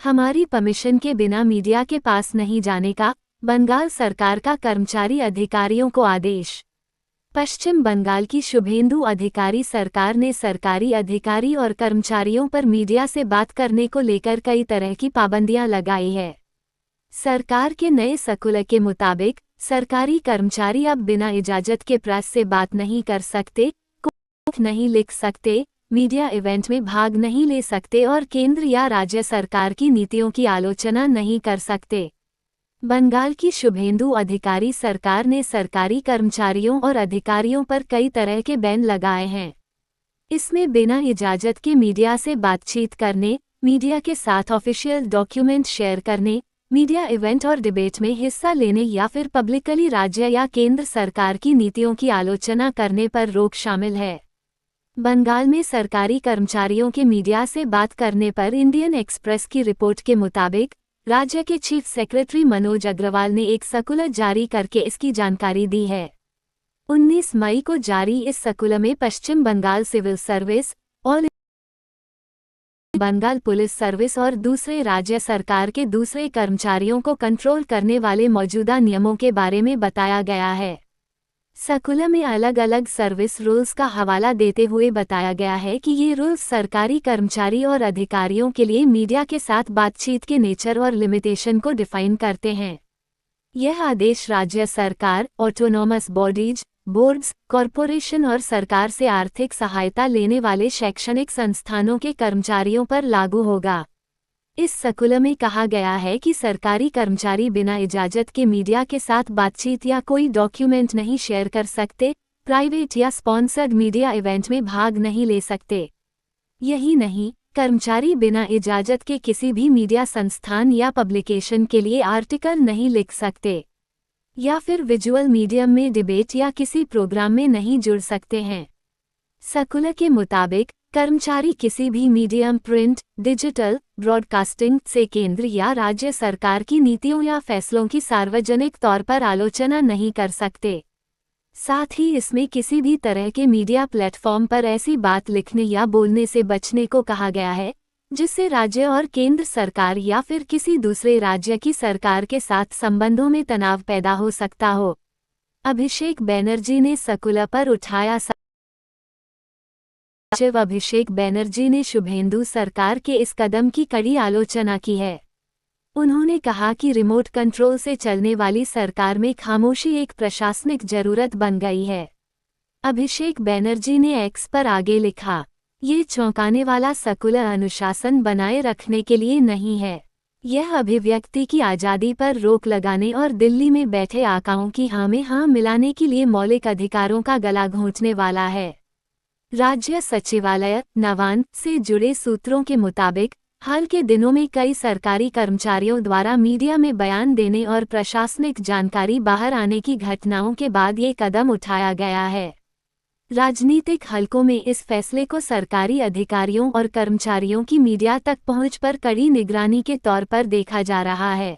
हमारी परमिशन के बिना मीडिया के पास नहीं जाने का, बंगाल सरकार का कर्मचारी अधिकारियों को आदेश। पश्चिम बंगाल की शुभेंदु अधिकारी सरकार ने सरकारी अधिकारी और कर्मचारियों पर मीडिया से बात करने को लेकर कई तरह की पाबंदियां लगाई है। सरकार के नए सर्कुलर के मुताबिक सरकारी कर्मचारी अब बिना इजाजत के प्रेस से बात नहीं कर सकते, कुछ नहीं लिख सकते, मीडिया इवेंट में भाग नहीं ले सकते और केंद्र या राज्य सरकार की नीतियों की आलोचना नहीं कर सकते। बंगाल की शुभेंदु अधिकारी सरकार ने सरकारी कर्मचारियों और अधिकारियों पर कई तरह के बैन लगाए हैं। इसमें बिना इजाजत के मीडिया से बातचीत करने, मीडिया के साथ ऑफिशियल डॉक्यूमेंट शेयर करने, मीडिया इवेंट और डिबेट में हिस्सा लेने या फिर पब्लिकली राज्य या केंद्र सरकार की नीतियों की आलोचना करने पर रोक शामिल है। बंगाल में सरकारी कर्मचारियों के मीडिया से बात करने पर इंडियन एक्सप्रेस की रिपोर्ट के मुताबिक राज्य के चीफ सेक्रेटरी मनोज अग्रवाल ने एक सर्कुलर जारी करके इसकी जानकारी दी है। 19 मई को जारी इस सर्कुलर में Paschim Bengal civil service, all Bengal police service और दूसरे राज्य सरकार के दूसरे कर्मचारियों को कंट्रोल करने वाले मौजूदा नियमों के बारे में बताया गया है। सर्कुलर में अलग अलग सर्विस रूल्स का हवाला देते हुए बताया गया है कि ये रूल्स सरकारी कर्मचारी और अधिकारियों के लिए मीडिया के साथ बातचीत के नेचर और लिमिटेशन को डिफाइन करते हैं। यह आदेश राज्य सरकार, ऑटोनॉमस बॉडीज, बोर्ड्स, कॉरपोरेशन और सरकार से आर्थिक सहायता लेने वाले शैक्षणिक संस्थानों के कर्मचारियों पर लागू होगा। इस सर्कुलर में कहा गया है कि सरकारी कर्मचारी बिना इजाजत के मीडिया के साथ बातचीत या कोई डॉक्यूमेंट नहीं शेयर कर सकते, प्राइवेट या स्पॉन्सर्ड मीडिया इवेंट में भाग नहीं ले सकते। यही नहीं, कर्मचारी बिना इजाजत के किसी भी मीडिया संस्थान या पब्लिकेशन के लिए आर्टिकल नहीं लिख सकते या फिर विजुअल मीडियम में डिबेट या किसी प्रोग्राम में नहीं जुड़ सकते हैं। सर्कुलर के मुताबिक कर्मचारी किसी भी मीडियम, प्रिंट, डिजिटल, ब्रॉडकास्टिंग से केंद्र या राज्य सरकार की नीतियों या फैसलों की सार्वजनिक तौर पर आलोचना नहीं कर सकते। साथ ही इसमें किसी भी तरह के मीडिया प्लेटफॉर्म पर ऐसी बात लिखने या बोलने से बचने को कहा गया है जिससे राज्य और केंद्र सरकार या फिर किसी दूसरे राज्य की सरकार के साथ संबंधों में तनाव पैदा हो सकता हो। अभिषेक बनर्जी ने सर्कुलर पर उठाया सचिव अभिषेक बनर्जी ने शुभेंदु सरकार के इस कदम की कड़ी आलोचना की है। उन्होंने कहा कि रिमोट कंट्रोल से चलने वाली सरकार में खामोशी एक प्रशासनिक जरूरत बन गई है। अभिषेक बनर्जी ने एक्स पर आगे लिखा, ये चौंकाने वाला सर्कुलर अनुशासन बनाए रखने के लिए नहीं है। यह अभिव्यक्ति की आज़ादी पर रोक लगाने और दिल्ली में बैठे आकाओं की हाँ में हाँ मिलाने के लिए मौलिक अधिकारों का गला घोंटने वाला है। राज्य सचिवालय, नवान्न से जुड़े सूत्रों के मुताबिक हाल के दिनों में कई सरकारी कर्मचारियों द्वारा मीडिया में बयान देने और प्रशासनिक जानकारी बाहर आने की घटनाओं के बाद ये कदम उठाया गया है। राजनीतिक हलकों में इस फैसले को सरकारी अधिकारियों और कर्मचारियों की मीडिया तक पहुंच पर कड़ी निगरानी के तौर पर देखा जा रहा है।